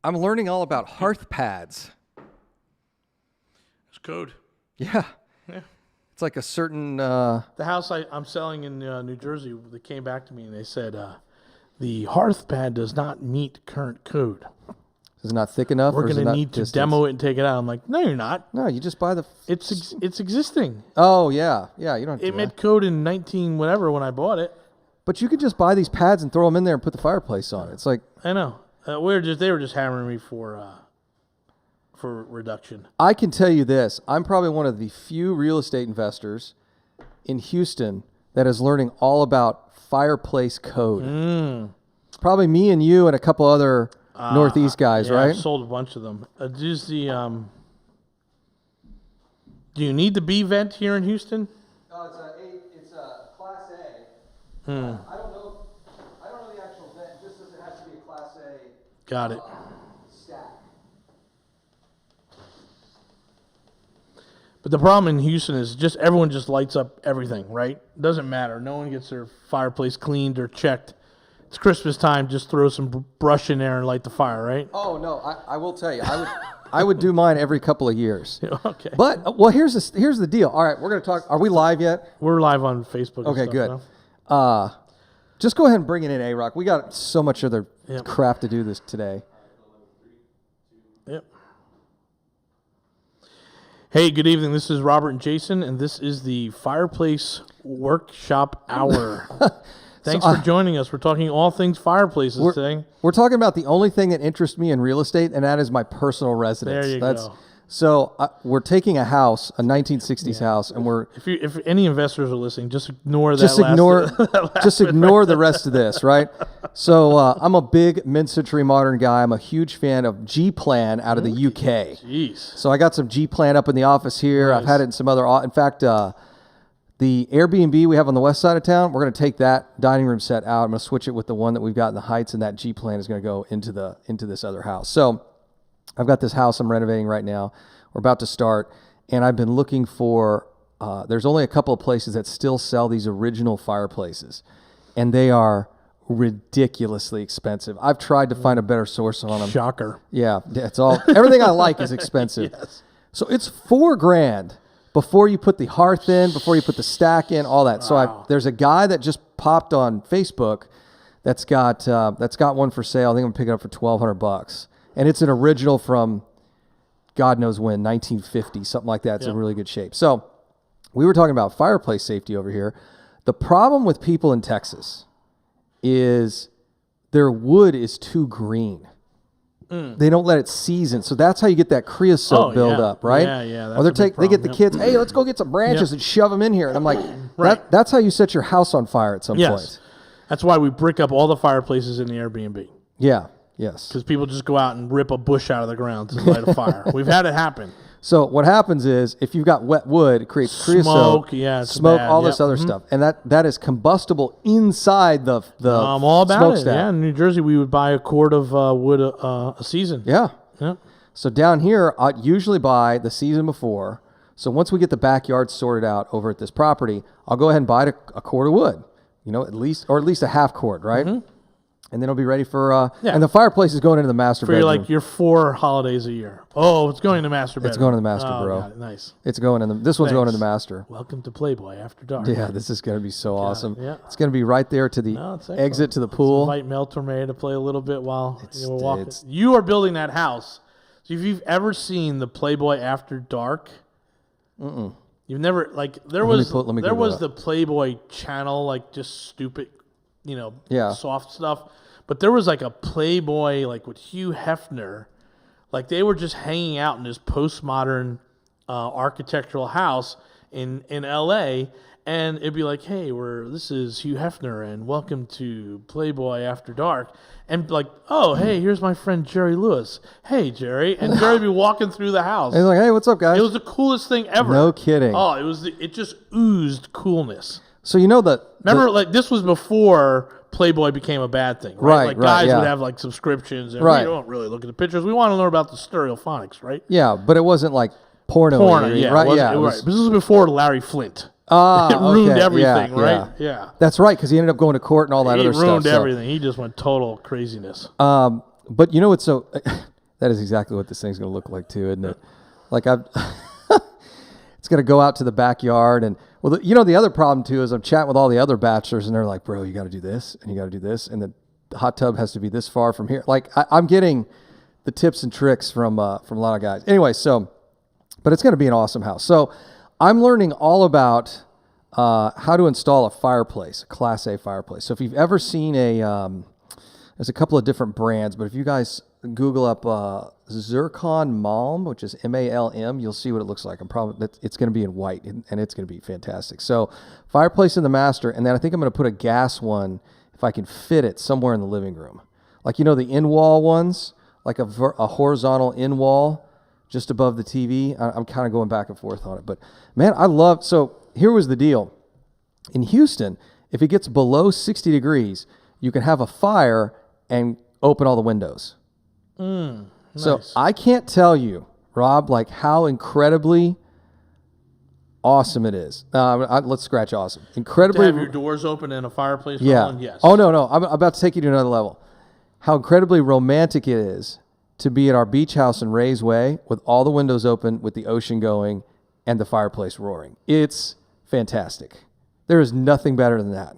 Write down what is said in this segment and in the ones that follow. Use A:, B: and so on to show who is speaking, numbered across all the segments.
A: I'm learning all about hearth pads.
B: It's code.
A: Yeah.
B: Yeah.
A: It's like a certain...
B: The house I'm selling in New Jersey, they came back to me and they said, the hearth pad does not meet current code.
A: Is it not thick enough?
B: We're going to need to demo it and take it out. I'm like, no, you're not.
A: No, you just buy the...
B: It's existing.
A: Oh, yeah. Yeah, you don't have to
B: It
A: do
B: met
A: that.
B: code in 19 whatever when I bought it.
A: But you could just buy these pads and throw them in there and put the fireplace on it. It's like...
B: I know. They were just hammering me for reduction.
A: I can tell you this. I'm probably one of the few real estate investors in Houston that is learning all about fireplace code. Probably me and you and a couple other Northeast guys,
B: yeah,
A: right?
B: I've sold a bunch of them. Do you need the B vent here in Houston?
A: It's a Class A. I don't know the actual vent. Just as it has to be a Class A.
B: Got it.
A: Stack.
B: But the problem in Houston is just everyone just lights up everything, right? Doesn't matter. No one gets their fireplace cleaned or checked. It's Christmas time. Just throw some brush in there and light the fire, right?
A: Oh no, I will tell you, I would do mine every couple of years.
B: Okay.
A: But well, here's the deal. All right, we're gonna talk. Are we live yet?
B: We're live on Facebook.
A: Okay,
B: and stuff,
A: good.
B: Now.
A: Just go ahead and bring it in, A-Rock. We got so much other
B: Yep.
A: crap to do this today.
B: Yep. Hey, good evening. This is Robert and Jason, and this is the Fireplace Workshop Hour. Thanks for joining us. We're talking all things fireplaces today.
A: We're talking about the only thing that interests me in real estate, and that is my personal residence.
B: There you go.
A: So we're taking a house, a 1960s house, and we're
B: If any investors are listening, just ignore that.
A: Just ignore the rest of this, right? So I'm a big mid-century modern guy. I'm a huge fan of G-Plan out of the UK.
B: Jeez.
A: So I got some G-Plan up in the office here.
B: Nice.
A: I've had it in some other. In fact, the Airbnb we have on the west side of town, we're going to take that dining room set out. I'm going to switch it with the one that we've got in the Heights, and that G-Plan is going to go into this other house. So I've got this house I'm renovating right now. We're about to start, and I've been looking for. There's only a couple of places that still sell these original fireplaces, and they are ridiculously expensive. I've tried to find a better source on them.
B: Shocker.
A: Yeah, it's all. Everything I like is expensive.
B: Yes.
A: So it's $4,000 before you put the hearth in, before you put the stack in, all that. So there's a guy that just popped on Facebook that's got one for sale. I think I'm gonna pick it up for $1,200, and it's an original from God knows when, 1950, something like that. It's in really good shape. So we were talking about fireplace safety over here. The problem with people in Texas is their wood is too green. They don't let it season. So that's how you get that creosote buildup, right?
B: Yeah.
A: Or they get the kids, hey, let's go get some branches and shove them in here. And I'm like, that's how you set your house on fire at some point.
B: That's why we brick up all the fireplaces in the Airbnb.
A: Yeah, yes.
B: Because people just go out and rip a bush out of the ground to light a fire. We've had it happen.
A: So what happens is if you've got wet wood, it creates creosote,
B: smoke,
A: all this other stuff, and that is combustible inside the
B: I'm all about
A: smokestack.
B: it. Yeah, in New Jersey, we would buy a quart of wood a season.
A: Yeah.
B: Yeah.
A: So down here, I usually buy the season before. So once we get the backyard sorted out over at this property, I'll go ahead and buy a quart of wood, at least a half quart, right? Mm-hmm. And then it'll be ready for, and the fireplace is going into the master bedroom.
B: For your 4 holidays a year. Oh, it's going to the master bedroom.
A: It's going to the master, bro.
B: Got it. Nice.
A: It's going in this one's going to the master.
B: Welcome to Playboy After Dark.
A: Yeah, this is going to be so awesome.
B: Yeah.
A: It's going to be right there to the exit to the pool.
B: Let's invite Mel Torme to play a little bit while we're walking. You are building that house. So if you've ever seen the Playboy After Dark, you've never, there was the Playboy channel, just stupid, soft stuff. But there was a Playboy with Hugh Hefner, they were just hanging out in this postmodern architectural house in L.A. and it'd be hey, this is Hugh Hefner and welcome to Playboy After Dark, and oh hey, here's my friend Jerry Lewis. Hey Jerry, and Jerry'd be walking through the house.
A: He's like, hey, what's up, guys?
B: It was the coolest thing ever.
A: No kidding.
B: Oh, it just oozed coolness.
A: So
B: remember this was before Playboy became a bad thing, right? Guys would have subscriptions, and we don't really look at the pictures. We want to learn about the stereophonics, right?
A: Yeah, but it wasn't porno, right?
B: This was before Larry Flint. It ruined everything, right? Yeah.
A: That's right, because he ended up going to court and all that other stuff.
B: He ruined everything. He just went total craziness.
A: But it's so That is exactly what this thing's going to look like too, isn't it? Like it's going to go out to the backyard. And well, the other problem too is I'm chatting with all the other bachelors and they're like, bro, you got to do this and you got to do this. And the hot tub has to be this far from here. Like I'm getting the tips and tricks from a lot of guys. Anyway, but it's going to be an awesome house. So I'm learning all about how to install a fireplace, a Class A fireplace. So if you've ever seen there's a couple of different brands, but if you guys Google up Zircon Malm, which is MALM, you'll see what it looks like. It's going to be in white, and it's going to be fantastic. So fireplace in the master, and then I think I'm going to put a gas one, if I can fit it, somewhere in the living room. Like, the in-wall ones, like a horizontal in-wall just above the TV. I'm kind of going back and forth on it. But, man, so here was the deal. In Houston, if it gets below 60 degrees, you can have a fire and open all the windows.
B: Nice.
A: So I can't tell you, Rob, like how incredibly awesome it is. Let's scratch awesome. Incredibly.
B: To have your doors open and a fireplace
A: rolling?
B: Yes.
A: Oh, no. I'm about to take you to another level. How incredibly romantic it is to be at our beach house in Ray's Way with all the windows open, with the ocean going, and the fireplace roaring. It's fantastic. There is nothing better than that.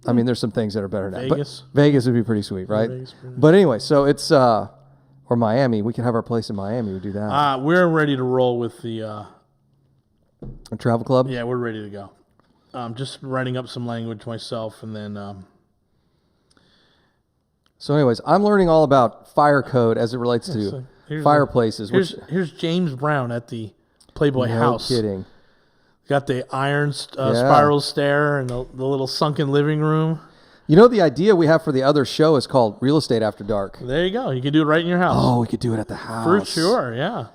A: I mean, there's some things that are better than that. But Vegas would be pretty sweet, right? But anyway, so it's or Miami. We can have our place in Miami. We do that.
B: We're ready to roll with the
A: a travel club.
B: Yeah, we're ready to go. Just writing up some language myself, and then.
A: So, anyways, I'm learning all about fire code as it relates to fireplaces.
B: Here's James Brown at the Playboy house.
A: No kidding.
B: Got the iron spiral stair and the little sunken living room.
A: The idea we have for the other show is called Real Estate After Dark.
B: There you go. You can do it right in your house.
A: Oh, we could do it at the house.
B: For sure, yeah.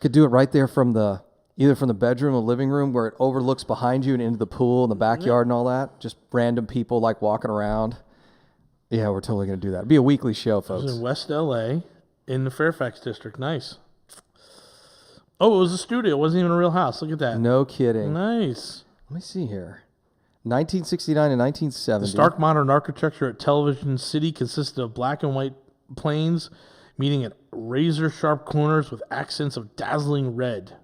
A: Could do it right there either from the bedroom or living room where it overlooks behind you and into the pool and the backyard and all that. Just random people like walking around. Yeah, we're totally going to do that. It'll be a weekly show, folks.
B: It was in West L.A. in the Fairfax district. Nice. Oh, it was a studio. It wasn't even a real house. Look at that.
A: No kidding.
B: Nice.
A: Let me see here. 1969 and 1970.
B: The stark modern architecture at Television City consisted of black and white planes meeting at razor-sharp corners with accents of dazzling red.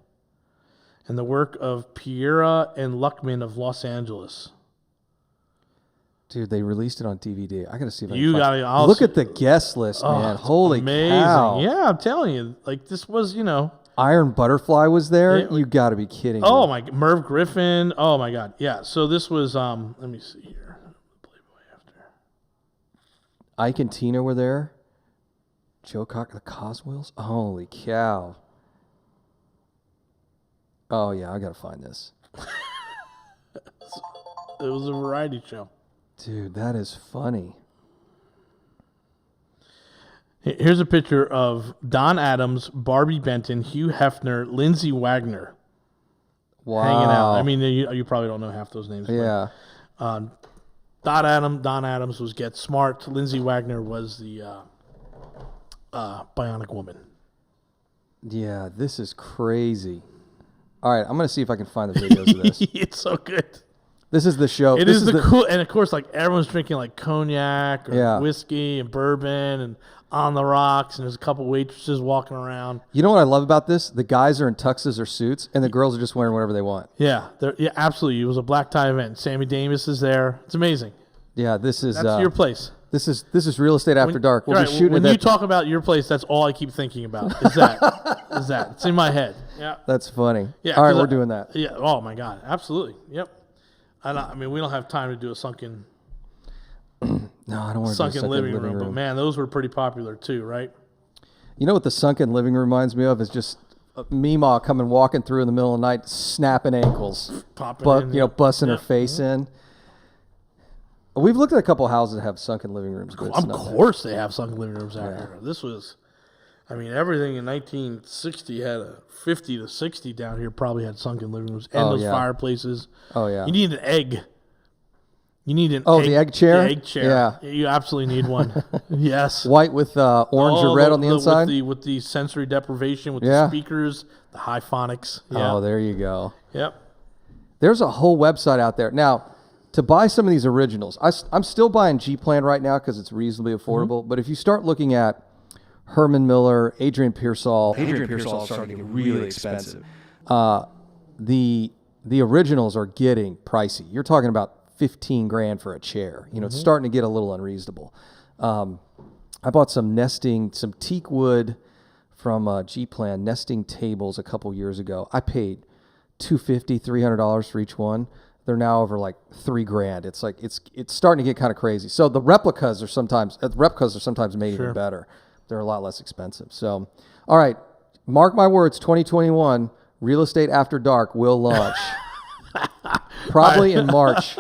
B: And the work of Piera and Luckman of Los Angeles.
A: Dude, they released it on DVD. I got to see if I
B: can find it.
A: Look at the guest list, man. Holy cow.
B: Yeah, I'm telling you. Like, this was,
A: Iron Butterfly was there. You got to be kidding me.
B: Oh, my. Merv Griffin. Oh, my God. Yeah, so this was, let me see here. Playboy after.
A: Ike and Tina were there. Joe Cocker, the Coswells. Holy cow. Oh, yeah, I got to find this.
B: It was a variety show.
A: Dude, that is funny.
B: Here's a picture of Don Adams, Barbie Benton, Hugh Hefner, Lindsay Wagner.
A: Wow.
B: Hanging out. I mean, you probably don't know half those names.
A: Yeah.
B: Don Adams was Get Smart. Lindsay Wagner was the Bionic Woman.
A: Yeah, this is crazy. All right, I'm going to see if I can find the videos of this.
B: It's so good.
A: This is the show.
B: It is the cool, and of course, like everyone's drinking like cognac or whiskey and bourbon and on the rocks, and there's a couple waitresses walking around.
A: You know what I love about this? The guys are in tuxes or suits, and the girls are just wearing whatever they want.
B: Yeah, absolutely. It was a black tie event. Sammy Davis is there. It's amazing.
A: Yeah, that's
B: your place.
A: This is Real Estate After Dark. We'll be shooting.
B: When you talk about your place, that's all I keep thinking about. Is that? It's in my head. Yeah,
A: that's funny.
B: Yeah,
A: all right, we're doing that.
B: Yeah. Oh my God, absolutely. Yep. I mean, we don't have time to do a sunken.
A: No, I don't want to
B: do a sunken living room. But man, those were pretty popular too, right?
A: You know what the sunken living room reminds me of is just Meemaw coming walking through in the middle of the night, snapping ankles, busting her face in. We've looked at a couple houses that have sunken living rooms. But
B: of course, they have sunken living rooms out here. This was, I mean, everything in 1960 had a 50 to 60 down here probably had sunken living rooms and those fireplaces.
A: Oh yeah.
B: You need an egg. You need an egg.
A: The egg chair?
B: The egg chair. Yeah. You absolutely need one. Yes.
A: White with orange or red on the inside?
B: With the sensory deprivation, with the speakers, the high phonics. Yeah.
A: Oh, there you go.
B: Yep.
A: There's a whole website out there. Now, to buy some of these originals, I'm still buying G-Plan right now because it's reasonably affordable. Mm-hmm. But if you start looking at Herman Miller, Adrian Pearsall. Adrian Pearsall started to get really expensive. The originals are getting pricey. You're talking about $15,000 for a chair. You know, it's starting to get a little unreasonable. I bought some teak wood from G-Plan nesting tables a couple years ago. I paid $250, $300 for each one. They're now over like $3,000. It's like it's starting to get kind of crazy. So the replicas are sometimes made even better. They're a lot less expensive. So, all right, mark my words. 2021 Real Estate After Dark will launch probably in March.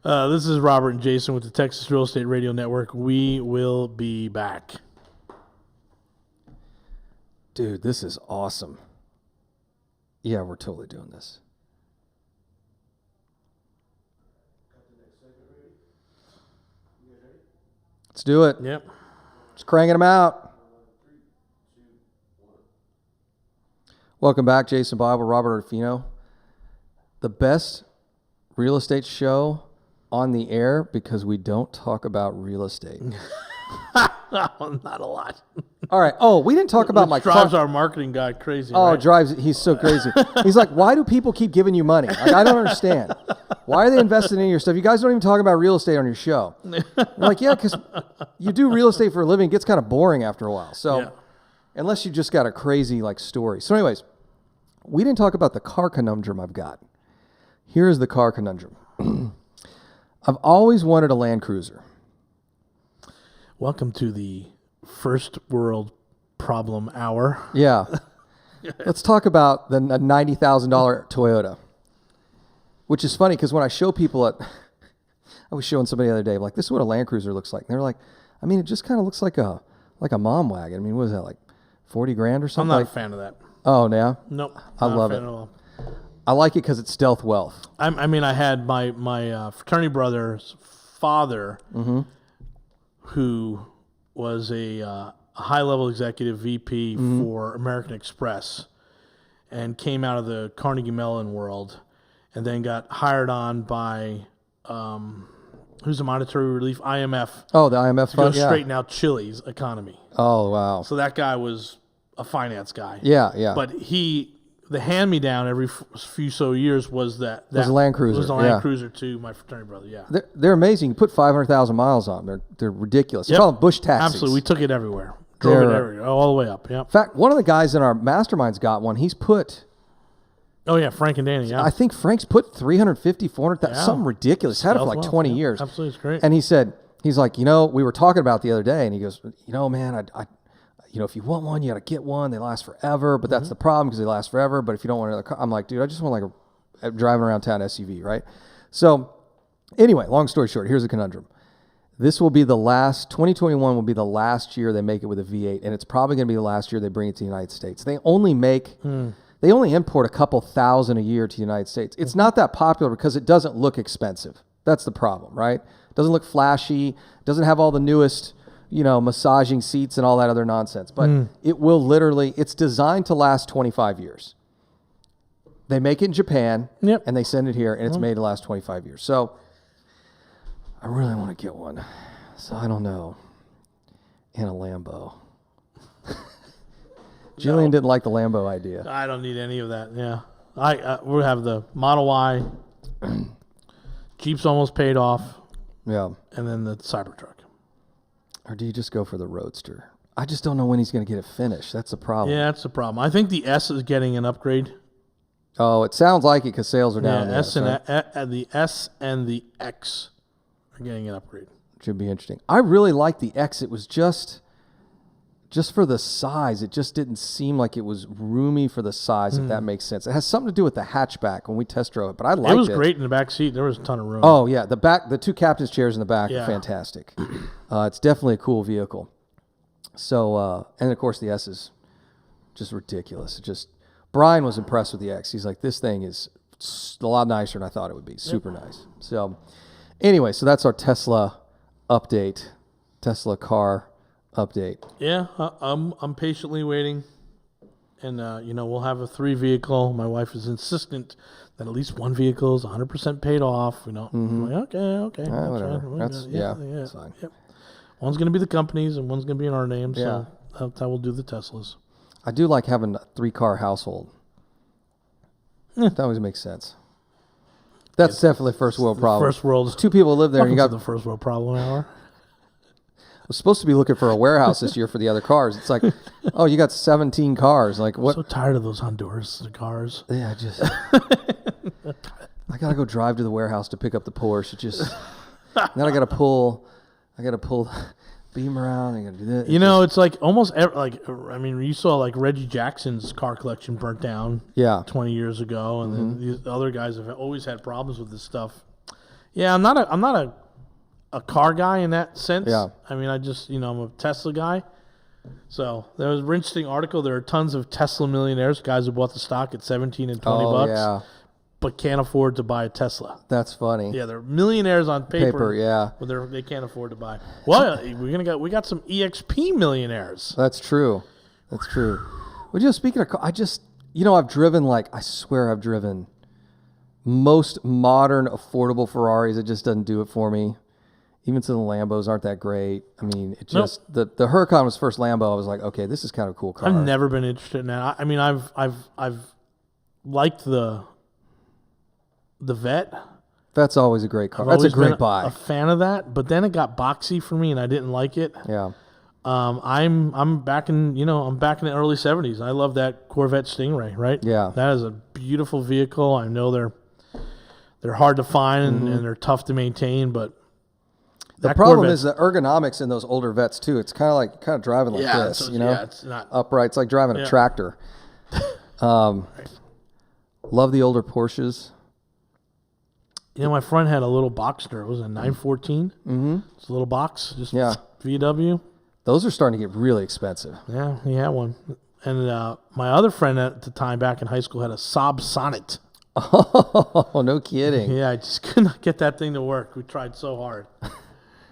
B: This is Robert and Jason with the Texas Real Estate Radio Network. We will be back.
A: Dude, this is awesome. Yeah, we're totally doing this. Let's do it.
B: Yep.
A: Just cranking them out. Welcome back, Jason Bible, Robert Orfino. The best real estate show on the air because we don't talk about real estate.
B: Not a lot.
A: All right. Oh, we didn't talk about my car.
B: Drives our marketing guy crazy.
A: Oh,
B: right?
A: He's so crazy. He's like, why do people keep giving you money? Like, I don't understand. Why are they investing in your stuff? You guys don't even talk about real estate on your show. I'm like, yeah, because you do real estate for a living. It gets kind of boring after a while. So unless you just got a crazy story. So anyways, we didn't talk about the car conundrum I've got. Here's the car conundrum. I've always wanted a Land Cruiser.
B: Welcome to the first world problem hour.
A: Yeah. Let's talk about the $90,000 Toyota, which is funny because when I show people I was showing somebody the other day, I'm like, this is what a Land Cruiser looks like. And they're like, I mean, it just kind of looks like a mom wagon. I mean, what is that, like $40,000 or something?
B: I'm not a fan of that.
A: Oh, yeah?
B: Nope.
A: I love it. I like it because it's stealth wealth.
B: I mean, I had my fraternity brother's father, who was a high-level executive VP for American Express and came out of the Carnegie Mellon world and then got hired on by, who's the monetary relief? IMF.
A: Oh, the IMF fund,
B: to go straighten out Chile's economy.
A: Oh, wow.
B: So that guy was a finance guy.
A: Yeah, yeah.
B: But the hand-me-down every few so years was that
A: was a Land Cruiser.
B: Was a Land Cruiser to my fraternity brother. Yeah,
A: they're amazing. You put 500,000 miles on them. They're ridiculous. Yep. You call them bush taxis.
B: Absolutely, we took it everywhere. Drove it everywhere, all the way up. Yeah.
A: In fact, one of the guys in our mastermind's got one. He's put.
B: Oh yeah, Frank and Danny. Yeah,
A: I think Frank's put 350, 400,000, something ridiculous. Had it for like 20 years.
B: Absolutely, it's great.
A: And he's like, we were talking about the other day, and he goes, man, if you want one, you got to get one. They last forever, but that's the problem because they last forever. But if you don't want another car, I'm like, dude, I just want like a driving around town SUV, right? So anyway, long story short, here's the conundrum. 2021 will be the last year they make it with a V8, and it's probably going to be the last year they bring it to the United States. They only import a couple thousand a year to the United States. It's not that popular because it doesn't look expensive. That's the problem, right? It doesn't look flashy. It doesn't have all the newest massaging seats and all that other nonsense. But it will it's designed to last 25 years. They make it in Japan, and they send it here, and it's made to last 25 years. So I really want to get one. So I don't know. In a Lambo. Jillian didn't like the Lambo idea.
B: I don't need any of that, yeah. We have the Model Y. Jeep's almost paid off.
A: Yeah.
B: And then the Cybertruck.
A: Or do you just go for the Roadster? I just don't know when he's going to get it finished. That's the problem.
B: Yeah, that's the problem. I think the S is getting an upgrade.
A: Oh, it sounds like it because sales are down.
B: Yeah, the S and the X are getting an upgrade.
A: Should be interesting. I really like the X. It was just for the size. It just didn't seem like it was roomy for the size, if that makes sense. It has something to do with the hatchback when we test drove it, but I liked it.
B: It was great in the back seat. There was a ton of room.
A: Oh, yeah. The two captain's chairs in the back are fantastic. It's definitely a cool vehicle. So, and of course the S is just ridiculous. Brian was impressed with the X. He's like, this thing is a lot nicer than I thought it would be. Super nice. So anyway, so that's our Tesla update, Tesla car update.
B: Yeah, I'm patiently waiting, and we'll have a 3 vehicle. My wife is insistent that at least one vehicle is 100% paid off. I'm like, okay,
A: whatever.
B: That's
A: fine.
B: Yep. One's going to be the company's, and one's going to be in our name. So That's how we'll do the Teslas.
A: I do like having a 3-car household. That always makes sense. That's definitely a first world problem.
B: First world.
A: There's 2 people live there, and you got
B: the first world problem hour.
A: I was supposed to be looking for a warehouse this year for the other cars. It's like, oh, you got 17 cars. Like what?
B: I'm so tired of those Honduras cars.
A: Yeah, just. I gotta go drive to the warehouse to pick up the Porsche. Then I gotta pull beam around. I gotta do this.
B: You know, it's like almost you saw like Reggie Jackson's car collection burnt down.
A: Yeah.
B: 20 years ago, and then these other guys have always had problems with this stuff. Yeah, I'm not a car guy in that sense.
A: Yeah.
B: I mean, I'm a Tesla guy. So there was an interesting article. There are tons of Tesla millionaires, guys who bought the stock at 17 and 20 bucks.
A: Yeah.
B: But can't afford to buy a Tesla.
A: That's funny.
B: Yeah, they're millionaires on paper.
A: Yeah.
B: But they can't afford to buy. Well, we got some EXP millionaires.
A: That's true. Well, speaking of car, I've driven I swear I've driven most modern affordable Ferraris. It just doesn't do it for me. Even some of the Lambos aren't that great. I mean, it just the Huracan was first Lambo. I was like, okay, this is kind of a cool car.
B: I've never been interested in that. I mean, I've liked the Vet.
A: That's always a great car. That's a great buy.
B: A fan of that, but then it got boxy for me, and I didn't like it.
A: Yeah.
B: I'm back in the early 70s. I love that Corvette Stingray, right?
A: Yeah.
B: That is a beautiful vehicle. I know they're hard to find and they're tough to maintain, but
A: the problem is the ergonomics in those older Vets too. It's kind of driving like this,
B: Yeah, it's not
A: upright. It's like driving a tractor. Love the older Porsches.
B: My friend had a little Boxster. It was a 914. Mm-hmm. It's a little box, just VW.
A: Those are starting to get really expensive.
B: Yeah, he had one. And my other friend at the time back in high school had a Saab Sonnet.
A: Oh, no kidding.
B: Yeah, I just could not get that thing to work. We tried so hard.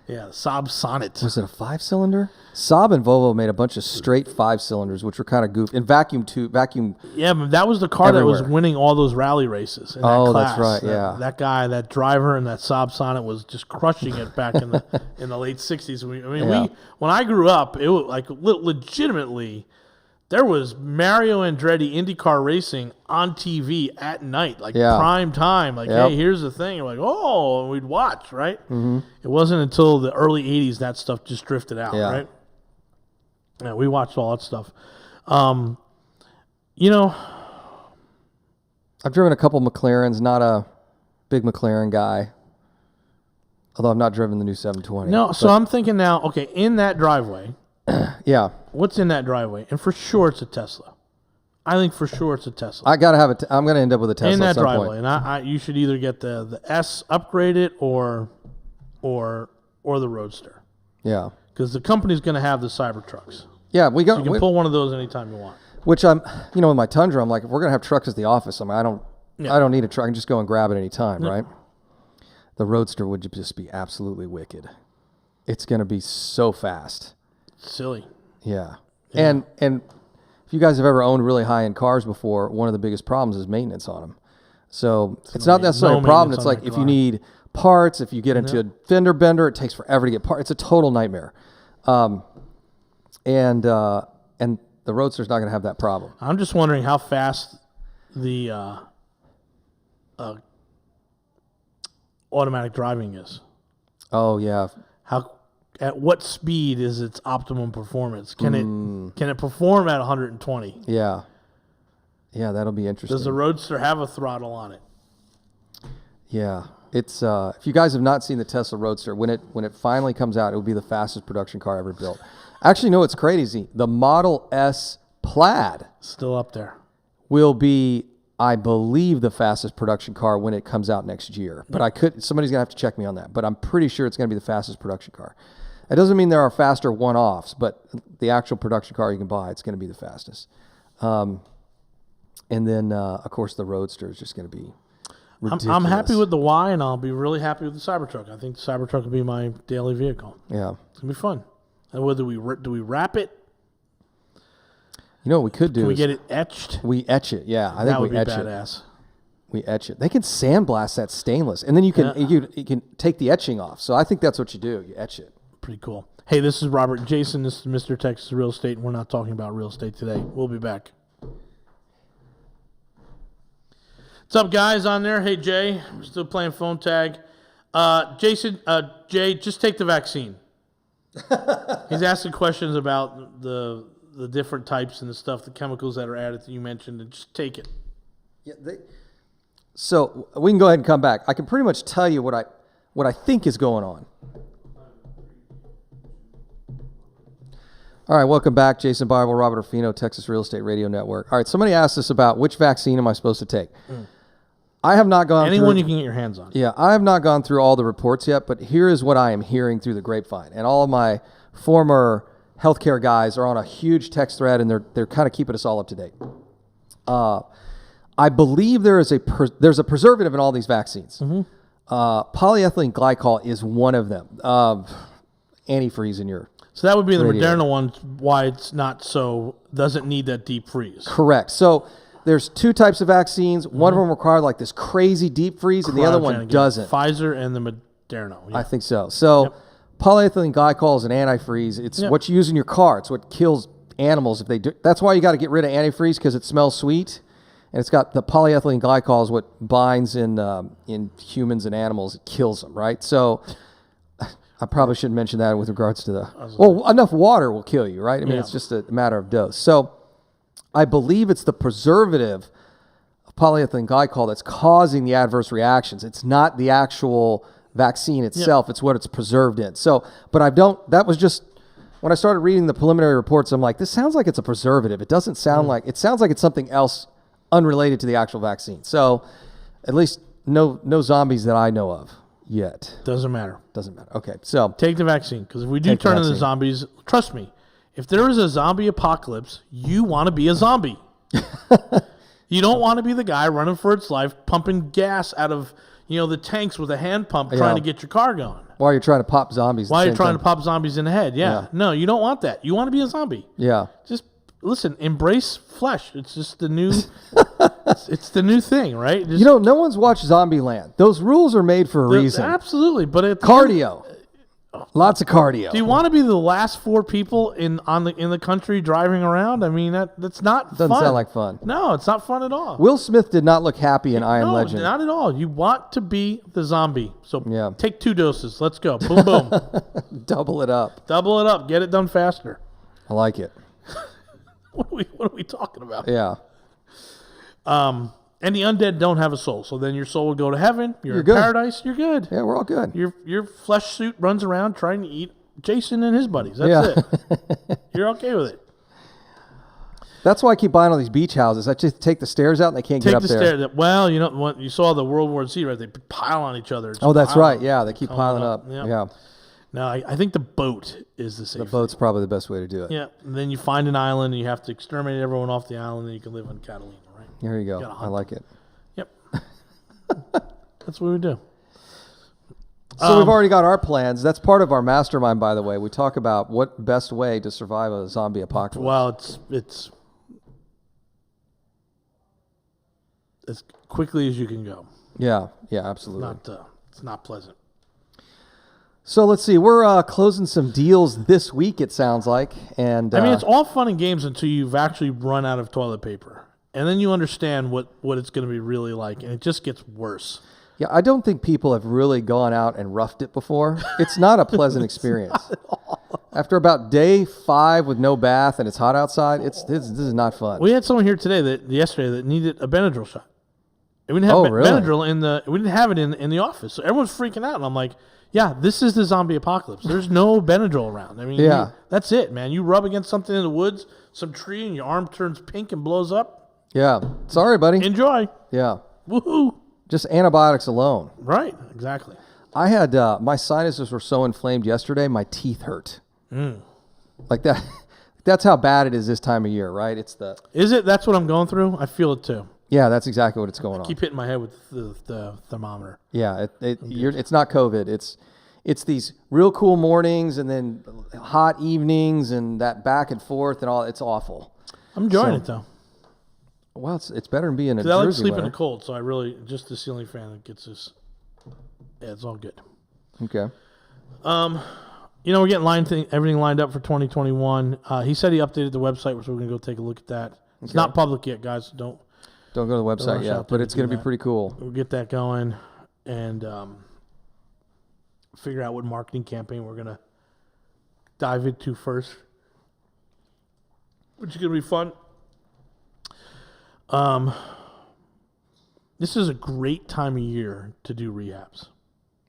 B: Yeah, Saab Sonnet.
A: Was it a 5-cylinder? Saab and Volvo made a bunch of straight 5-cylinders, which were kind of goofy. And vacuum.
B: Yeah, but that was the car that was winning all those rally races in that class.
A: That's right, yeah.
B: That guy, that driver in that Saab Sonnet was just crushing it back in the late 60s. When I grew up, it was like legitimately, there was Mario Andretti IndyCar racing on TV at night, prime time. Hey, here's the thing. We're like, oh, and we'd watch, right? Mm-hmm. It wasn't until the early 80s that stuff just drifted out, right? Yeah, we watched all that stuff.
A: I've driven a couple McLarens, not a big McLaren guy, although I've not driven the new 720.
B: No, so I'm thinking now, okay, in that driveway,
A: yeah.
B: What's in that driveway? And for sure it's a Tesla. I think for sure it's a Tesla.
A: I gotta have I'm gonna end up with a Tesla
B: in that
A: at some
B: driveway.
A: point.
B: And you should either get the S upgraded or the Roadster.
A: Yeah.
B: Because the company's gonna have the Cybertrucks.
A: Yeah,
B: so you can pull one of those anytime you want.
A: Which with my Tundra, I'm like, if we're gonna have trucks at the office, I don't need a truck. I can just go and grab it any time, right? The Roadster would just be absolutely wicked. It's gonna be so fast.
B: Silly.
A: Yeah. And if you guys have ever owned really high-end cars before, one of the biggest problems is maintenance on them. So it's not necessarily a problem. It's like if you need parts, if you get into a fender bender, it takes forever to get parts. It's a total nightmare. And the Roadster's not going to have that problem.
B: I'm just wondering how fast the automatic driving is.
A: Oh, yeah.
B: At what speed is its optimum performance? Can it perform at 120?
A: Yeah. Yeah, that'll be interesting.
B: Does the Roadster have a throttle on it?
A: Yeah. It's if you guys have not seen the Tesla Roadster, when it finally comes out, it will be the fastest production car ever built. Actually, no, it's crazy. The Model S Plaid
B: still up there
A: will be, I believe, the fastest production car when it comes out next year. But somebody's gonna have to check me on that. But I'm pretty sure it's gonna be the fastest production car. That doesn't mean there are faster one-offs, but the actual production car you can buy, it's going to be the fastest. And then, of course, the Roadster is just going to be ridiculous.
B: I'm happy with the Y, and I'll be really happy with the Cybertruck. I think the Cybertruck will be my daily vehicle.
A: Yeah.
B: It's going to be fun. And whether do we wrap it?
A: You know what we could do?
B: Can we get it etched?
A: We etch it, yeah. I think
B: that would
A: we
B: be
A: etch
B: badass.
A: It. We etch it. They can sandblast that stainless, and then you can take the etching off. So I think that's what you do. You etch it.
B: Pretty cool. Hey, this is Robert and Jason. This is Mr. Texas Real Estate, and we're not talking about real estate today. We'll be back. What's up, guys, on there? Hey, Jay. We're still playing phone tag. Jason, Jay, just take the vaccine. He's asking questions about the different types and the stuff, the chemicals that are added that you mentioned, and just take it.
A: Yeah. So we can go ahead and come back. I can pretty much tell you what I think is going on. All right, welcome back. Jason Bible, Robert Orfino, Texas Real Estate Radio Network. All right, somebody asked us about which vaccine am I supposed to take. I have not gone
B: Anyone you can get your hands on.
A: Yeah, I have not gone through all the reports yet, but here is what I am hearing through the grapevine. And all of my former healthcare guys are on a huge text thread, and they're kind of keeping us all up to date. I believe there's a preservative in all these vaccines. Polyethylene glycol is one of them. Antifreeze in your
B: So that would be the
A: radiator.
B: Moderna one, why it's not so, doesn't need that deep freeze.
A: Correct. So there's two types of vaccines. One of them require like this crazy deep freeze, and the other one doesn't.
B: Pfizer and the Moderna. Yeah.
A: I think so. So polyethylene glycol is an antifreeze. It's what you use in your car. It's what kills animals if they do. That's why you got to get rid of antifreeze, because it smells sweet, and it's got the polyethylene glycol is what binds in humans and animals. It kills them, right? So I probably shouldn't mention that with regards to enough water will kill you, right? I mean, it's just a matter of dose. So I believe it's the preservative of polyethylene glycol that's causing the adverse reactions. It's not the actual vaccine itself. It's what it's preserved in. So, but that was just, when I started reading the preliminary reports, I'm like, this sounds like it's a preservative. It doesn't sound like, it sounds like it's something else unrelated to the actual vaccine. So at least no zombies that I know of yet.
B: Doesn't matter.
A: Okay, so
B: take the vaccine, because if we do turn into zombies, trust me, if there is a zombie apocalypse, you want to be a zombie. You don't want to be the guy running for its life, pumping gas out of the tanks with a hand pump, trying to get your car going.
A: While you're trying to pop zombies.
B: While you're trying to pop zombies in the head. Yeah. No, you don't want that. You want to be a zombie.
A: Yeah.
B: Just listen, embrace flesh. It's just the new it's the new thing, right? Just,
A: no one's watched Zombieland. Those rules are made for a reason.
B: Absolutely, but
A: cardio. Lots of cardio.
B: Do you want to be the last four people in the country driving around? I mean, that's not
A: Doesn't sound like fun.
B: No, it's not fun at all.
A: Will Smith did not look happy in I Am Legend.
B: Not at all. You want to be the zombie. So take 2 doses. Let's go. Boom, boom.
A: Double it up.
B: Get it done faster.
A: I like it.
B: What are we talking about?
A: Yeah.
B: And the undead don't have a soul, so then your soul will go to heaven. You're in paradise. You're good.
A: Yeah, we're all good.
B: Your flesh suit runs around trying to eat Jason and his buddies. That's it. You're okay with it.
A: That's why I keep buying all these beach houses. I just take the stairs out and they can't get up there.
B: Well, you saw the World War Z, right? They pile on each other.
A: That's right. Yeah, they keep piling up. Yeah.
B: No, I think the boat is the safe.
A: The boat's probably the best way to do it.
B: Yeah. And then you find an island and you have to exterminate everyone off the island, and you can live on Catalina, right?
A: There you go. I like it.
B: Yep. That's what we do.
A: So we've already got our plans. That's part of our mastermind, by the way. We talk about what best way to survive a zombie apocalypse.
B: Well, it's as quickly as you can go.
A: Yeah, absolutely.
B: It's not pleasant.
A: So let's see. We're closing some deals this week, it sounds like. And
B: I mean, it's all fun and games until you've actually run out of toilet paper. And then you understand what it's going to be really like, and it just gets worse.
A: Yeah, I don't think people have really gone out and roughed it before. It's not a pleasant experience. Not at all. After about day 5 with no bath and it's hot outside, this is not fun.
B: We had someone here yesterday that needed a Benadryl shot. And we didn't have Benadryl we didn't have it in the office. So everyone's freaking out, and I'm like, yeah, this is the zombie apocalypse. There's no Benadryl around. I mean, that's it, man. You rub against something in the woods, some tree, and your arm turns pink and blows up.
A: Yeah. Sorry, buddy.
B: Enjoy.
A: Yeah.
B: Woohoo.
A: Just antibiotics alone.
B: Right. Exactly.
A: I had my sinuses were so inflamed yesterday, my teeth hurt. Like that. That's how bad it is this time of year, right?
B: Is it? That's what I'm going through. I feel it too.
A: Yeah, that's exactly what it's going on.
B: Keep hitting my head with the thermometer.
A: Yeah, it's not COVID. It's these real cool mornings and then hot evenings and that back and forth and all. It's awful.
B: I'm enjoying it though.
A: Well, it's better than being a Jersey
B: I like sleeping
A: winter.
B: in the cold, so I really just the ceiling fan that gets us. Yeah, it's all good.
A: Okay.
B: we're getting everything lined up for 2021. He said he updated the website, so we're going to go take a look at that. It's not public yet, guys. Don't
A: go to the website yet, but it's going to be pretty cool.
B: We'll get that going and figure out what marketing campaign we're going to dive into first, which is going to be fun. This is a great time of year to do rehabs.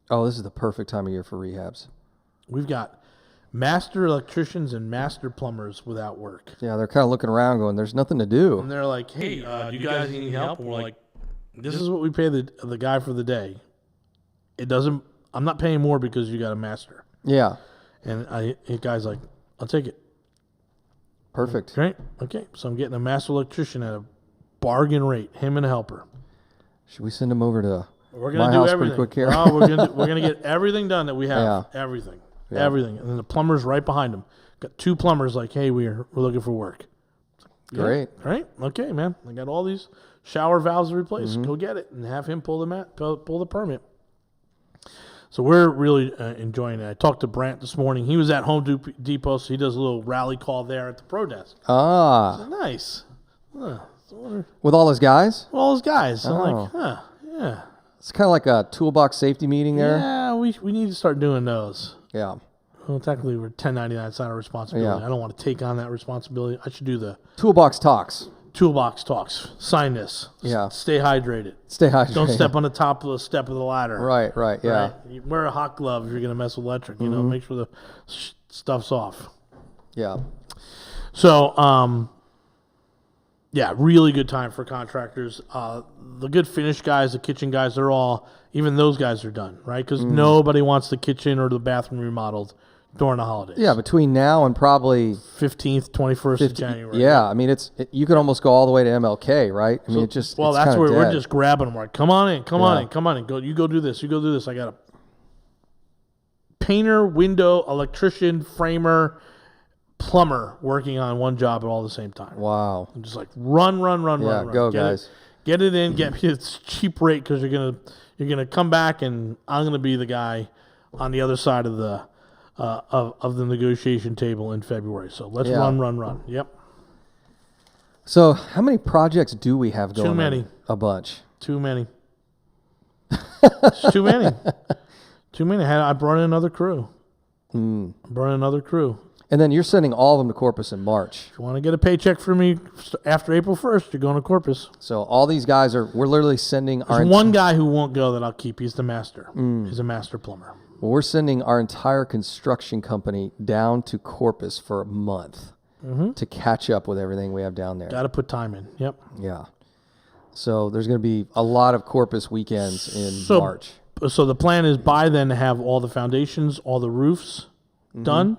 A: Oh, this is the perfect time of year for rehabs.
B: We've got master electricians and master plumbers without work.
A: Yeah, they're kind of looking around going, there's nothing to do.
B: And they're like, hey, do you guys need help? And we're like, this is what we pay the guy for the day. I'm not paying more because you got a master.
A: Yeah.
B: And the guy's like, I'll take it.
A: Perfect.
B: Great. Okay, so I'm getting a master electrician at a bargain rate, him and a helper.
A: Should we send him over to
B: we're
A: my
B: gonna do
A: house
B: everything.
A: pretty quick here?
B: Oh, we're gonna get everything done that we have. Yeah. Everything. Yeah. Everything. And then the plumber's right behind him. Got 2 plumbers like, hey, we're looking for work.
A: Great.
B: Right? Okay, man. I got all these shower valves to replace. Go get it and have him pull the permit. So we're really enjoying it. I talked to Brant this morning. He was at Home Depot, so he does a little rally call there at the Pro Desk.
A: Ah.
B: So nice.
A: With all his guys?
B: All his guys. So I'm like, yeah.
A: It's kind of like a toolbox safety meeting there.
B: Yeah, we need to start doing those.
A: Yeah.
B: Well, technically, we're 1099. It's not a responsibility. Yeah. I don't want to take on that responsibility. I should do the
A: toolbox talks.
B: Toolbox talks. Sign this.
A: Yeah.
B: Stay hydrated.
A: Don't
B: step on the top of the step of the ladder.
A: Right. Yeah.
B: Right? You wear a hot glove if you're going to mess with electric. You know, make sure the stuff's off.
A: Yeah.
B: So, yeah, really good time for contractors. The good finish guys, the kitchen guys, even those guys are done, right? Because nobody wants the kitchen or the bathroom remodeled during the holidays.
A: Yeah, between now and probably
B: 15th, 21st of January.
A: Yeah, I mean, you could almost go all the way to MLK, right? I mean, that's
B: where we're just grabbing them. Like, come on in. You go do this. I got a painter, window, electrician, framer, plumber working on one job at all the same time.
A: Wow.
B: I'm just like run.
A: Go guys.
B: Get it in. Get me a cheap rate because you're gonna come back and I'm gonna be the guy on the other side of the negotiation table in February. So let's run. Yep.
A: So how many projects do we have going?
B: Too many.
A: A bunch.
B: Too many. It's too many. Too many. I brought in another crew.
A: And then you're sending all of them to Corpus in March.
B: If you want to get a paycheck from me after April 1st, you're going to Corpus.
A: So all these guys we're literally sending
B: There's one guy who won't go that I'll keep. He's the master. He's a master plumber.
A: Well, we're sending our entire construction company down to Corpus for a month to catch up with everything we have down there.
B: Got to put time in. Yep.
A: Yeah. So there's going to be a lot of Corpus weekends in March.
B: So the plan is by then to have all the foundations, all the roofs done.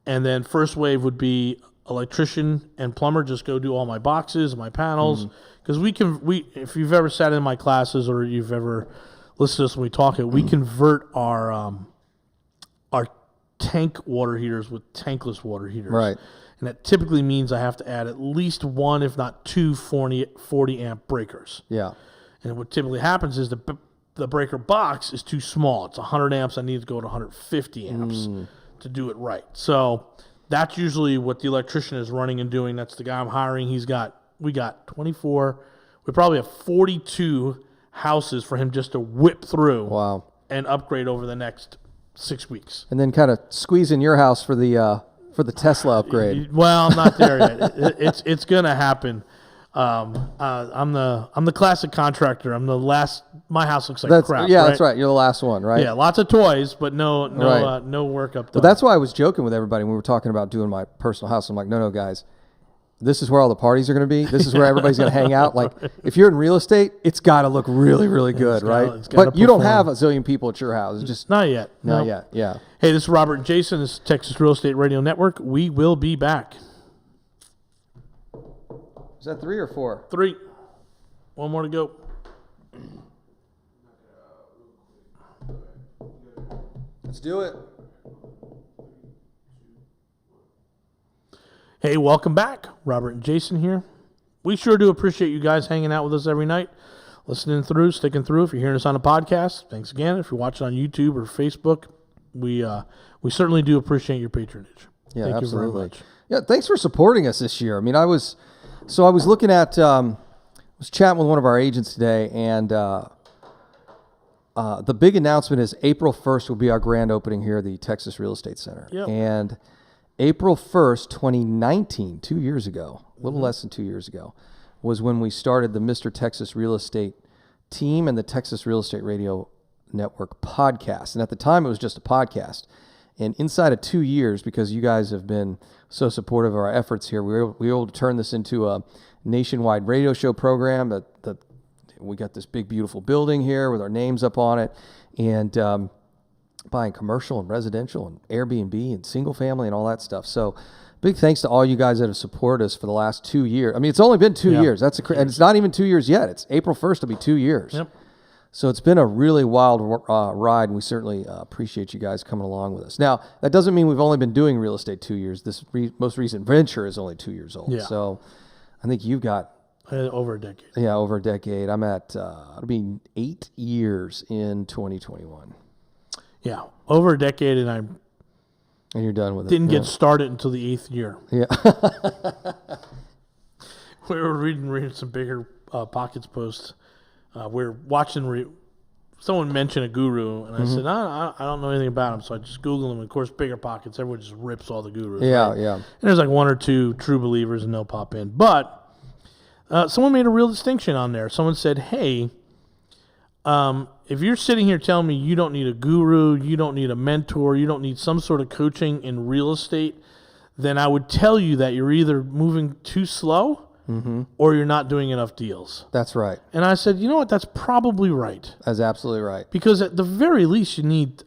B: And then first wave would be electrician and plumber. Just go do all my boxes, my panels. Because if you've ever sat in my classes or you've ever listened to us when we talk it, we convert our tank water heaters with tankless water heaters.
A: Right.
B: And that typically means I have to add at least one, if not two 40 amp breakers.
A: Yeah.
B: And what typically happens is the breaker box is too small. It's 100 amps. I need to go to 150 amps to do it right. So that's usually what the electrician is running and doing. That's the guy I'm hiring. We got 24. We probably have 42 houses for him just to whip through.
A: Wow.
B: And upgrade over the next 6 weeks.
A: And then kind of squeeze in your house for the Tesla upgrade.
B: Well, I'm not there yet. It's gonna happen. I'm the classic contractor. I'm the last. My house looks like crap.
A: Yeah,
B: right?
A: That's right. You're the last one, right?
B: Yeah, lots of toys, but no work up there.
A: But that's why I was joking with everybody when we were talking about doing my personal house. I'm like, no, guys, this is where all the parties are going to be. This is where everybody's going to hang out. Like, if you're in real estate, it's got to look really, really good, right? But you don't have a zillion people at your house. It's just
B: not yet.
A: Not yet. Yeah.
B: Hey, this is Robert and Jason. This is Texas Real Estate Radio Network. We will be back.
A: Is that 3 or 4?
B: 3. One more to go.
A: Let's do it.
B: Hey, welcome back. Robert and Jason here. We sure do appreciate you guys hanging out with us every night, listening through, sticking through. If you're hearing us on a podcast, thanks again. If you're watching on YouTube or Facebook, we certainly do appreciate your patronage.
A: Yeah,
B: Thank
A: absolutely.
B: you very much.
A: Yeah, thanks for supporting us this year. I mean, I was looking at, was chatting with one of our agents today, and the big announcement is April 1st will be our grand opening here at the Texas Real Estate Center.
B: Yep.
A: And April 1st, 2019, 2 years ago, a little less than 2 years ago, was when we started the Mr. Texas Real Estate team and the Texas Real Estate Radio Network podcast. And at the time, it was just a podcast. And inside of 2 years, because you guys have been so supportive of our efforts here, we were able to turn this into a nationwide radio show program. We got this big, beautiful building here with our names up on it, and buying commercial and residential and Airbnb and single family and all that stuff. So big thanks to all you guys that have supported us for the last 2 years. I mean, it's only been 2 years. And it's not even 2 years yet. It's April 1st, it'll be 2 years.
B: Yep.
A: So it's been a really wild ride, and we certainly appreciate you guys coming along with us. Now, that doesn't mean we've only been doing real estate 2 years. This most recent venture is only 2 years old.
B: Yeah.
A: So I think you've got...
B: over a decade.
A: Yeah, over a decade. I'm at, it'll be 8 years in 2021.
B: Yeah, over a decade, and
A: And you're done with it.
B: Didn't get started until the 8th year.
A: Yeah.
B: We were reading some bigger pockets posts. We're watching. Someone mentioned a guru, and I said, I don't know anything about him, so I just Googled him. Of course, bigger pockets. Everyone just rips all the gurus.
A: Yeah,
B: right?
A: yeah.
B: And there's like one or two true believers, and they'll pop in. But someone made a real distinction on there. Someone said, hey, if you're sitting here telling me you don't need a guru, you don't need a mentor, you don't need some sort of coaching in real estate, then I would tell you that you're either moving too slow or you're not doing enough deals.
A: That's right.
B: And I said, you know what? That's probably right.
A: That's absolutely right.
B: Because at the very least, you need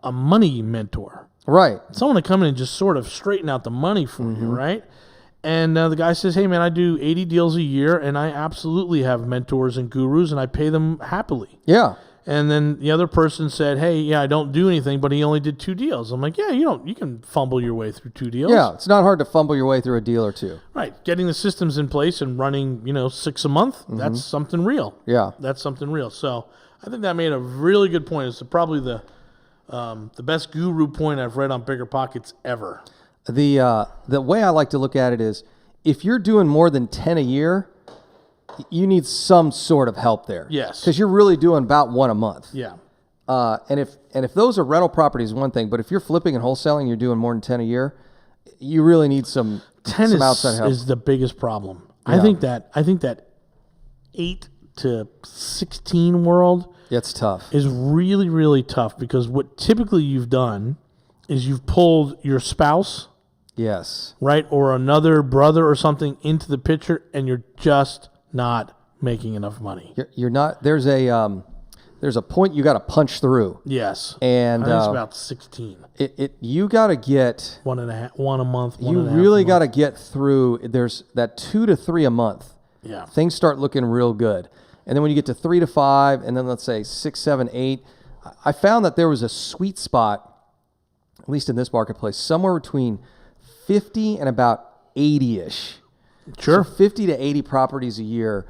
B: a money mentor.
A: Right.
B: Someone to come in and just sort of straighten out the money for you, right? And the guy says, hey, man, I do 80 deals a year, and I absolutely have mentors and gurus, and I pay them happily.
A: Yeah.
B: And then the other person said, hey, yeah, I don't do anything, but he only did 2 deals. I'm like, yeah, you can fumble your way through 2 deals.
A: Yeah, it's not hard to fumble your way through a deal or two.
B: Right. Getting the systems in place and running, 6 a month, that's something real.
A: Yeah.
B: That's something real. So I think that made a really good point. It's probably the best guru point I've read on Bigger Pockets ever.
A: The way I like to look at it is, if you're doing more than 10 a year, you need some sort of help there.
B: Yes.
A: Because you're really doing about 1 a month.
B: Yeah.
A: And if those are rental properties, one thing, but if you're flipping and wholesaling, you're doing more than 10 a year, you really need some outside help.
B: Is the biggest problem.
A: Yeah.
B: I think that 8 to 16 world
A: It's tough.
B: is really, really tough, because what typically you've done is you've pulled your spouse,
A: Yes.
B: right, or another brother or something into the picture, and you're just not making enough money.
A: You're not. There's a point you got to punch through.
B: Yes.
A: And
B: I think it's about 16.
A: You got to get
B: 1 a month.
A: You really got to get through. There's that 2 to 3 a month.
B: Yeah.
A: Things start looking real good, and then when you get to 3 to 5, and then let's say 6, 7, 8, I found that there was a sweet spot, at least in this marketplace, somewhere between 50 and about 80-ish.
B: Sure.
A: So 50 to 80 properties a year,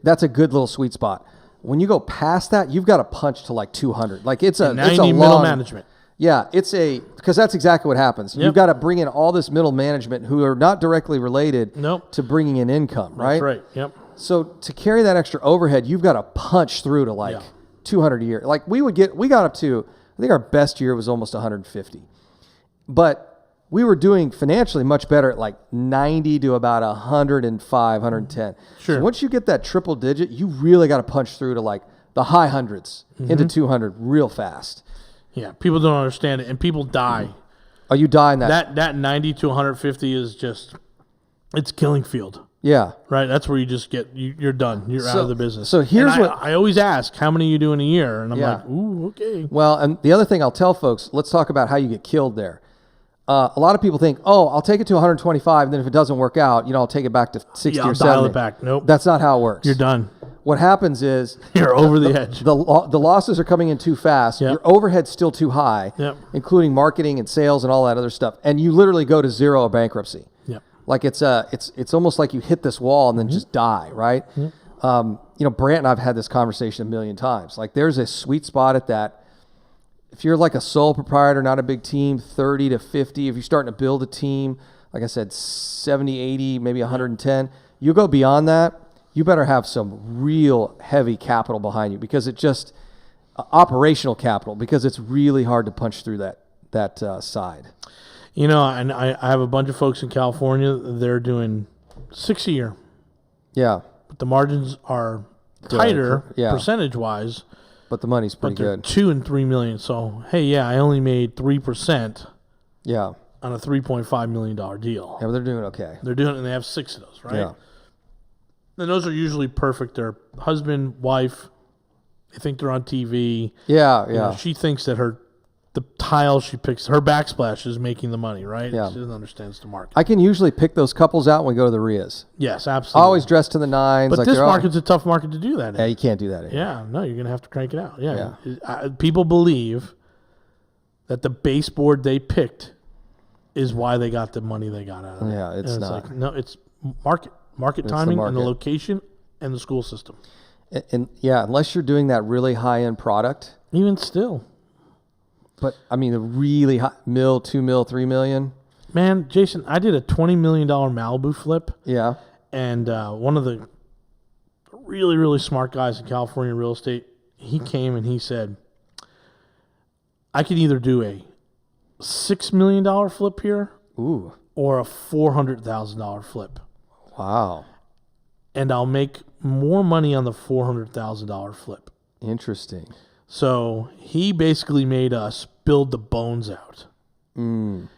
A: that's a good little sweet spot. When you go past that, you've got to punch to like 200. Like it's a
B: 90 middle management.
A: Yeah, because that's exactly what happens.
B: Yep.
A: You've got to bring in all this middle management who are not directly related to bringing in income, right?
B: That's right. Yep.
A: So to carry that extra overhead, you've got to punch through to like 200 a year. Like we got up to, I think our best year was almost 150. But we were doing financially much better at like 90 to about 105, 110.
B: Sure.
A: So once you get that triple digit, you really got to punch through to like the high hundreds into 200 real fast.
B: Yeah, people don't understand it, and people die.
A: Oh, you die in that?
B: That 90 to 150 is just, it's killing field.
A: Yeah.
B: Right? That's where you just get, you're done. You're out of the business.
A: So here's what
B: I always ask, how many you do in a year? And I'm like, ooh, okay.
A: Well, and the other thing I'll tell folks, let's talk about how you get killed there. A lot of people think, oh, I'll take it to 125, and then if it doesn't work out, I'll take it back to 60 or 70.
B: Dial it back. Nope.
A: That's not how it works.
B: You're done.
A: What happens is
B: you're over the edge.
A: The losses are coming in too fast.
B: Yep.
A: Your overhead's still too high, including marketing and sales and all that other stuff. And you literally go to zero of bankruptcy.
B: Yep.
A: Like it's almost like you hit this wall and then just die, right?
B: Yep.
A: Brant and I've had this conversation a million times. Like there's a sweet spot at that. if you're like a sole proprietor, not a big team, 30 to 50. If you're starting to build a team, like I said, 70, 80, maybe 110, you go beyond that, you better have some real heavy capital behind you, because it just operational capital, because it's really hard to punch through that side.
B: You know, and I have a bunch of folks in California. They're doing 6 a year.
A: Yeah,
B: but the margins are tighter percentage wise.
A: But the money's pretty good.
B: 2 and 3 million. So hey, yeah, I only made 3%.
A: Yeah.
B: On a $3.5 million deal.
A: Yeah, but they're doing okay.
B: They're doing it, and they have 6 of those, right?
A: Yeah.
B: And those are usually perfect. They're husband, wife. They think they're on TV.
A: Yeah, yeah.
B: You know, she thinks that the tile she picks, her backsplash is making the money, right?
A: Yeah.
B: She doesn't understand the market.
A: I can usually pick those couples out when we go to the RIAs.
B: Yes, absolutely.
A: Always dressed to the nines.
B: But
A: like
B: this market's a tough market to do that in.
A: Yeah, you can't do that in.
B: Yeah, no, you're going to have to crank it out. Yeah. People believe that the baseboard they picked is why they got the money they got out of it.
A: Yeah, it's not.
B: Like, no, it's market timing and the location and the school system.
A: And yeah, unless you're doing that really high-end product.
B: Even still.
A: But, I mean, the really high, $2 million, $3 million.
B: Man, Jason, I did a $20 million Malibu flip.
A: Yeah.
B: And one of the really, really smart guys in California real estate, he came and he said, I could either do a $6 million flip here or a $400,000 flip.
A: Wow.
B: And I'll make more money on the $400,000 flip.
A: Interesting.
B: So he basically made us build the bones out.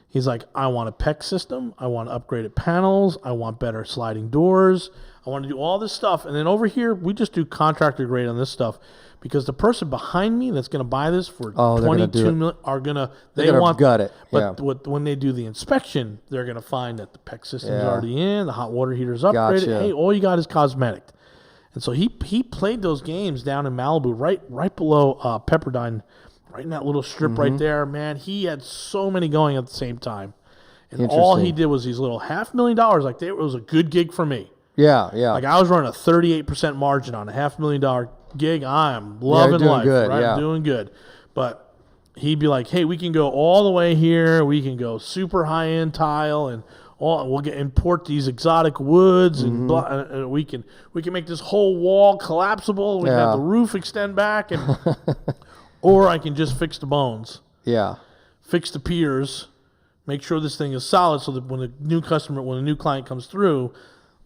B: He's like, I want a PEX system. I want upgraded panels. I want better sliding doors. I want to do all this stuff. And then over here, we just do contractor grade on this stuff, because the person behind me that's going to buy this for $22 million are going to, they want
A: gut it.
B: But when they do the inspection, they're going to find that the PEX system's already in, the hot water heater's upgraded.
A: Gotcha.
B: Hey, all you got is cosmetic. And so he played those games down in Malibu, right below Pepperdine, right in that little strip right there. Man, he had so many going at the same time. And all he did was these little $500,000. Like, it was a good gig for me.
A: Yeah, yeah.
B: Like, I was running a 38% margin on a $500,000 gig. I am loving life.
A: Good,
B: right? I'm doing good. But he'd be like, hey, we can go all the way here. We can go super high-end tile, and we'll import these exotic woods, and we can make this whole wall collapsible. We can have the roof extend back, and or I can just fix the bones. Yeah. Fix the piers, make sure this thing is solid, so that when a new client comes through,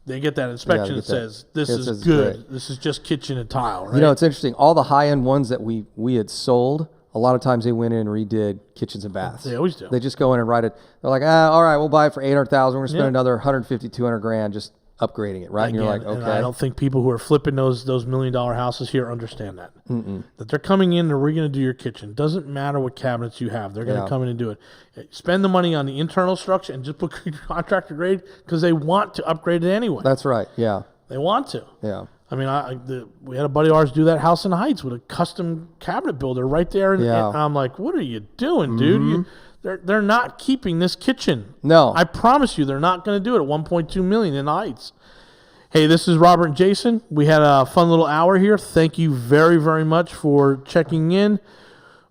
B: they get that inspection that says, this is good. Great. This is just kitchen and tile, right?
A: You know, it's interesting. All the high-end ones that we had sold, a lot of times they went in and redid kitchens and baths.
B: They always do.
A: They just go in and write it. They're like, all right, we'll buy it for $800,000. We're going to spend another $150,000, $200,000 just upgrading it, right?
B: Again,
A: and you're like, okay.
B: And I don't think people who are flipping those $1 million houses here understand that. That they're coming in and we're going to do your kitchen. Doesn't matter what cabinets you have. They're going to come in and do it. Spend the money on the internal structure and just put contractor grade, because they want to upgrade it anyway.
A: That's right, yeah.
B: They want to.
A: Yeah.
B: I mean, we had a buddy of ours do that house in the Heights with a custom cabinet builder right there. And I'm like, what are you doing, dude? They're not keeping this kitchen.
A: No.
B: I promise you, they're not going to do it at $1.2 million in the Heights. Hey, this is Robert and Jason. We had a fun little hour here. Thank you very, very much for checking in.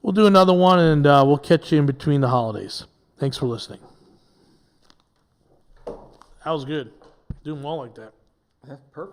B: We'll do another one, and we'll catch you in between the holidays. Thanks for listening. That was good. Doing well like that.
A: That's perfect.